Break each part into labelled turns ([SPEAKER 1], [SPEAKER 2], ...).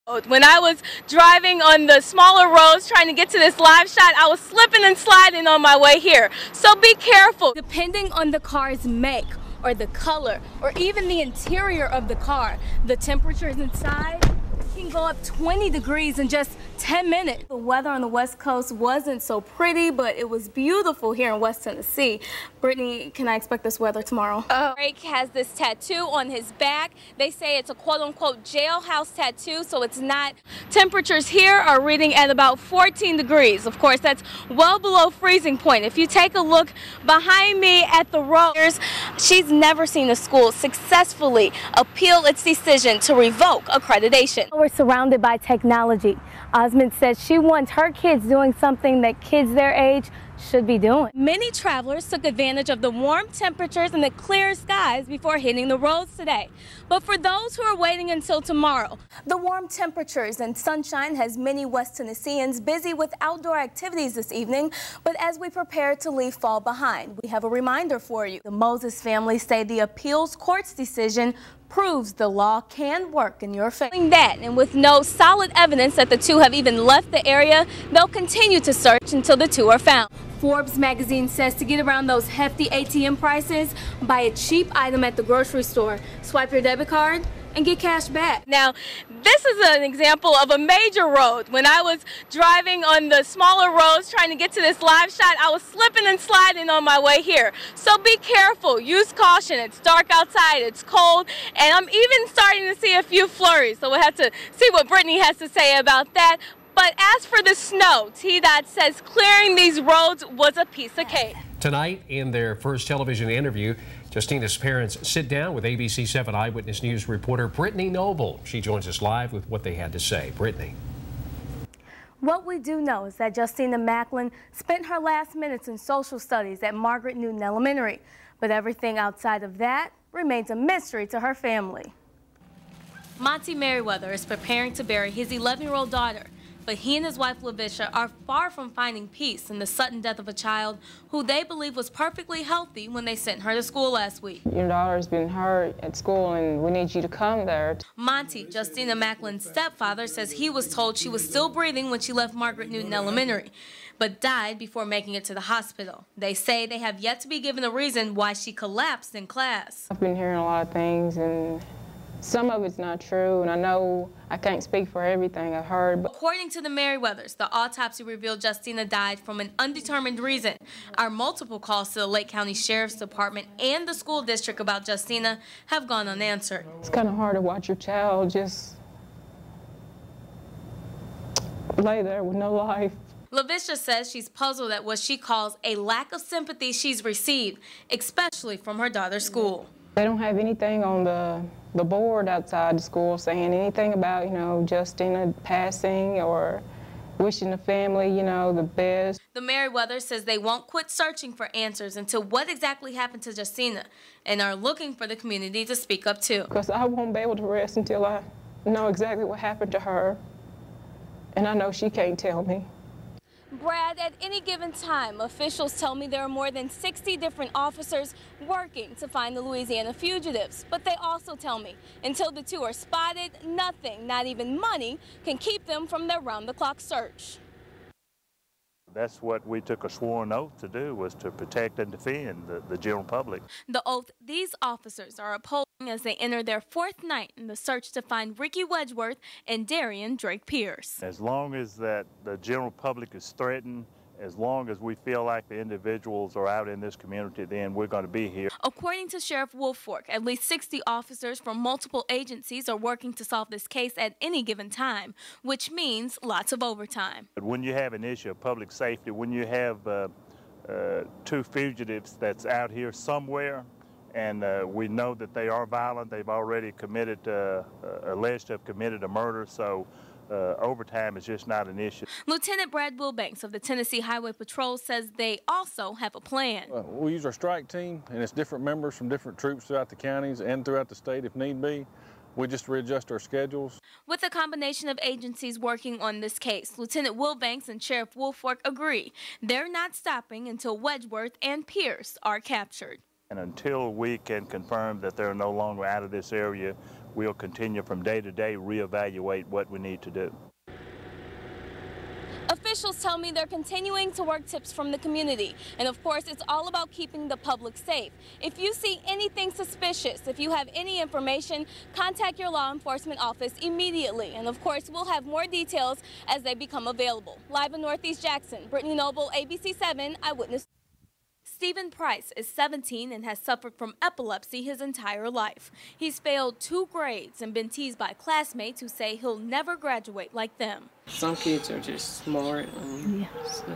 [SPEAKER 1] When I was driving on the smaller roads trying to get to this live shot, I was slipping and sliding on my way here. So be careful. Depending on the car's make or the color or even the interior of the car, the temperatures inside can go up 20 degrees in just 10 minutes. The weather on the West Coast wasn't so pretty, but it was beautiful here in West Tennessee. Brittany, can I expect this weather tomorrow? Drake has this tattoo on his back. They say it's a quote-unquote jailhouse tattoo, so it's not. Temperatures here are reading at about 14 degrees. Of course, that's well below freezing point. If you take a look behind me at the road, she's never seen a school successfully appeal its decision to revoke accreditation. We're surrounded by technology. Osmond says she wants her kids doing something that kids their age should be doing. Many travelers took advantage of the warm temperatures and the clear skies before hitting the roads today. But for those who are waiting until tomorrow, the warm temperatures and sunshine has many West Tennesseans busy with outdoor activities this evening. But as we prepare to leave fall behind, we have a reminder for you. The Moses family say the appeals court's decision proves the law can work in your favor. And with no solid evidence that the two have even left the area, they'll continue to search until the two are found. Forbes magazine says to get around those hefty ATM prices, buy a cheap item at the grocery store, swipe your debit card, and get cash back. Now, this is an example of a major road. When I was driving on the smaller roads trying to get to this live shot, I was slipping and sliding on my way here. So be careful, use caution. It's dark outside, it's cold, and I'm even starting to see a few flurries. So we'll have to see what Brittany has to say about that. But as for the snow, TDOT says clearing these roads was a piece of cake.
[SPEAKER 2] Tonight, in their first television interview, Justina's parents sit down with ABC 7 Eyewitness News reporter Brittany Noble. She joins us live with what they had to say. Brittany.
[SPEAKER 1] What we do know is that Justina Macklin spent her last minutes in social studies at Margaret Newton Elementary. But everything outside of that remains a mystery to her family. Monty Merriweather is preparing to bury his 11-year-old daughter. But he and his wife, Wbbj, are far from finding peace in the sudden death of a child who they believe was perfectly healthy when they sent her to school last week.
[SPEAKER 3] Your daughter's been hurt at school and we need you to come there.
[SPEAKER 1] Monty, Justina Macklin's stepfather, says he was told she was still breathing when she left Margaret Newton Elementary, but died before making it to the hospital. They say they have yet to be given a reason why she collapsed in class.
[SPEAKER 3] I've been hearing a lot of things and some of it's not true, and I know I can't speak for everything I've heard. But
[SPEAKER 1] according to the Merriweathers, the autopsy revealed Justina died from an undetermined reason. Our multiple calls to the Lake County Sheriff's Department and the school district about Justina have gone unanswered.
[SPEAKER 3] It's kind of hard to watch your child just lay there with no life.
[SPEAKER 1] Wbbj says she's puzzled at what she calls a lack of sympathy she's received, especially from her daughter's school.
[SPEAKER 3] They don't have anything on the board outside the school saying anything about, you know, Justina passing or wishing the family, you know, the best.
[SPEAKER 1] The Merriweather says they won't quit searching for answers into what exactly happened to Justina and are looking for the community to speak up too.
[SPEAKER 3] Because I won't be able to rest until I know exactly what happened to her, and I know she can't tell me.
[SPEAKER 1] Brad, at any given time, officials tell me there are more than 60 different officers working to find the Louisiana fugitives. But they also tell me until the two are spotted, nothing, not even money, can keep them from their round-the-clock search.
[SPEAKER 4] That's what we took a sworn oath to do, was to protect and defend the general public.
[SPEAKER 1] The oath these officers are upholding as they enter their fourth night in the search to find Ricky Wedgeworth and Darian Drake Pierce.
[SPEAKER 4] As long as that the general public is threatened, as long as we feel like the individuals are out in this community, then we're going to be here.
[SPEAKER 1] According to Sheriff Woolfork, at least 60 officers from multiple agencies are working to solve this case at any given time, which means lots of overtime.
[SPEAKER 4] But when you have an issue of public safety, when you have two fugitives that's out here somewhere, and we know that they are violent, they've already committed, alleged to have committed a murder, so overtime is just not an issue.
[SPEAKER 1] Lieutenant Brad Wilbanks of the Tennessee Highway Patrol says they also have a plan.
[SPEAKER 5] We use our strike team, and it's different members from different troops throughout the counties and throughout the state if need be. We just readjust our schedules.
[SPEAKER 1] With a combination of agencies working on this case, Lieutenant Wilbanks and Sheriff Woolfork agree they're not stopping until Wedgeworth and Pierce are captured.
[SPEAKER 4] And until we can confirm that they're no longer out of this area, we'll continue from day to day, reevaluate what we need to do.
[SPEAKER 1] Officials tell me they're continuing to work tips from the community. And of course, it's all about keeping the public safe. If you see anything suspicious, if you have any information, contact your law enforcement office immediately. And of course, we'll have more details as they become available. Live in Northeast Jackson, Brittany Noble, ABC 7 Eyewitness. Stephen Price is 17 and has suffered from epilepsy his entire life. He's failed 2 grades and been teased by classmates who say he'll never graduate like them.
[SPEAKER 6] Some kids are just smart, so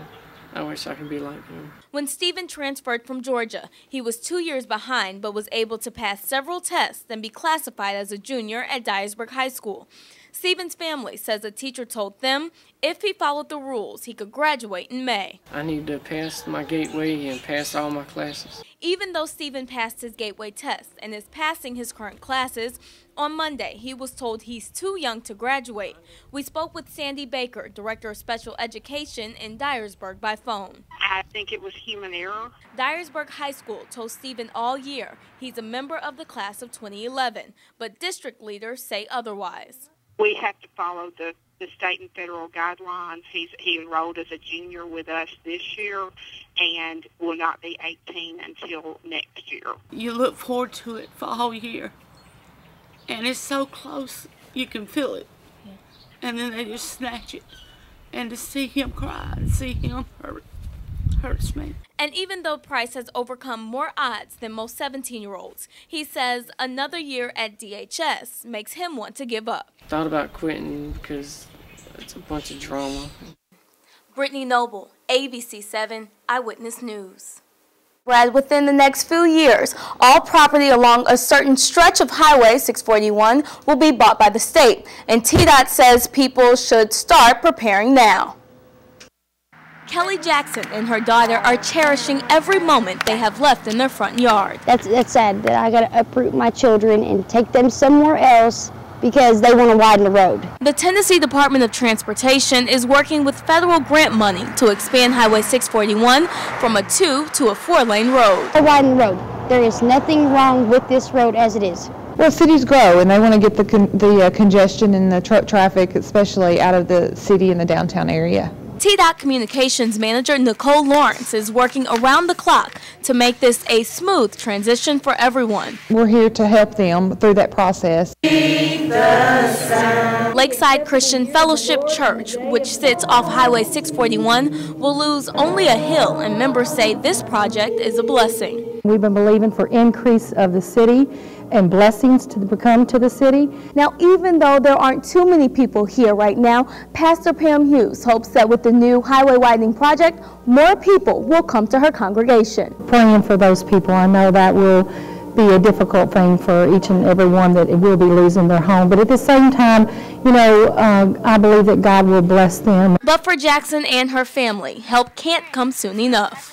[SPEAKER 6] I wish I could be like them.
[SPEAKER 1] When Stephen transferred from Georgia, he was 2 years behind but was able to pass several tests and be classified as a junior at Dyersburg High School. Stephen's family says a teacher told them if he followed the rules, he could graduate in May.
[SPEAKER 6] I need to pass my gateway and pass all my classes.
[SPEAKER 1] Even though Stephen passed his gateway test and is passing his current classes, on Monday he was told he's too young to graduate. We spoke with Sandy Baker, Director of Special Education in Dyersburg, by phone.
[SPEAKER 7] I think it was human error.
[SPEAKER 1] Dyersburg High School told Stephen all year he's a member of the class of 2011, but district leaders say otherwise.
[SPEAKER 7] We have to follow the state and federal guidelines. He enrolled as a junior with us this year and will not be 18 until next year.
[SPEAKER 8] You look forward to it for a whole year, and it's so close, you can feel it. And then they just snatch it. And to see him cry, to see him hurts me.
[SPEAKER 1] And even though Price has overcome more odds than most 17-year-olds, he says another year at DHS makes him want to give up.
[SPEAKER 6] Thought about quitting because it's a bunch of drama.
[SPEAKER 1] Brittany Noble, ABC 7 Eyewitness News. Brad, within the next few years, all property along a certain stretch of Highway 641 will be bought by the state, and TDOT says people should start preparing now. Kelly Jackson and her daughter are cherishing every moment they have left in their front yard.
[SPEAKER 9] That's sad that I got to uproot my children and take them somewhere else because they want to widen the road.
[SPEAKER 1] The Tennessee Department of Transportation is working with federal grant money to expand Highway 641 from a 2- to a 4-lane road.
[SPEAKER 9] A widened road. There is nothing wrong with this road as it is.
[SPEAKER 10] Well, cities grow and they want to get the congestion and the truck traffic, especially out of the city and the downtown area.
[SPEAKER 1] TDOT Communications Manager Nicole Lawrence is working around the clock to make this a smooth transition for everyone.
[SPEAKER 10] We're here to help them through that process.
[SPEAKER 1] Lakeside Christian Fellowship Church, which sits off Highway 641, will lose only a hill, and members say this project is a blessing.
[SPEAKER 11] We've been believing for increase of the city and blessings to come to the city.
[SPEAKER 1] Now, even though there aren't too many people here right now, Pastor Pam Hughes hopes that with the new highway widening project, more people will come to her congregation.
[SPEAKER 11] Praying for those people. I know that will be a difficult thing for each and every one that will be losing their home, but at the same time, you know, I believe that God will bless them.
[SPEAKER 1] But for Jackson and her family, help can't come soon enough.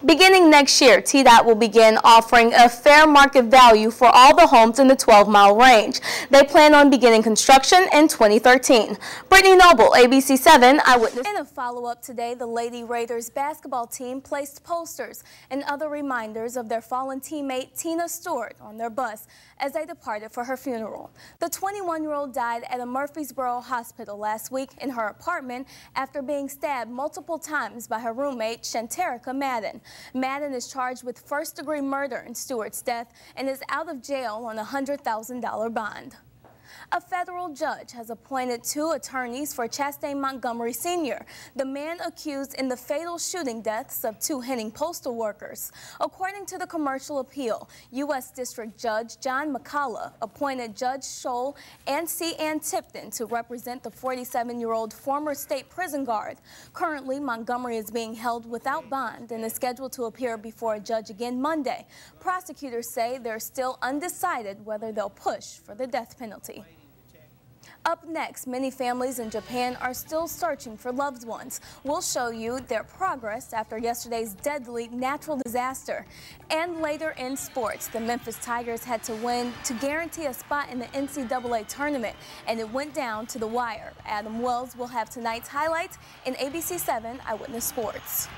[SPEAKER 1] Beginning next year, TDOT will begin offering a fair market value for all the homes in the 12-mile range. They plan on beginning construction in 2013. Brittany Noble, ABC 7 Eyewitness. In a follow-up today, the Lady Raiders basketball team placed posters and other reminders of their fallen teammate Tina Stewart on their bus as they departed for her funeral. The 21-year-old died at a Murfreesboro hospital last week in her apartment after being stabbed multiple times by her roommate, Shanterica Madden. Madden is charged with first-degree murder in Stewart's death and is out of jail on a $100,000 bond. A federal judge has appointed 2 attorneys for Chastain Montgomery Sr., the man accused in the fatal shooting deaths of 2 Henning postal workers. According to the commercial appeal, U.S. District Judge John McCullough appointed Judge Scholl and C. Ann Tipton to represent the 47-year-old former state prison guard. Currently, Montgomery is being held without bond and is scheduled to appear before a judge again Monday. Prosecutors say they're still undecided whether they'll push for the death penalty. Up next, many families in Japan are still searching for loved ones. We'll show you their progress after yesterday's deadly natural disaster. And later in sports, the Memphis Tigers had to win to guarantee a spot in the NCAA tournament, and it went down to the wire. Adam Wells will have tonight's highlights in ABC 7 Eyewitness Sports.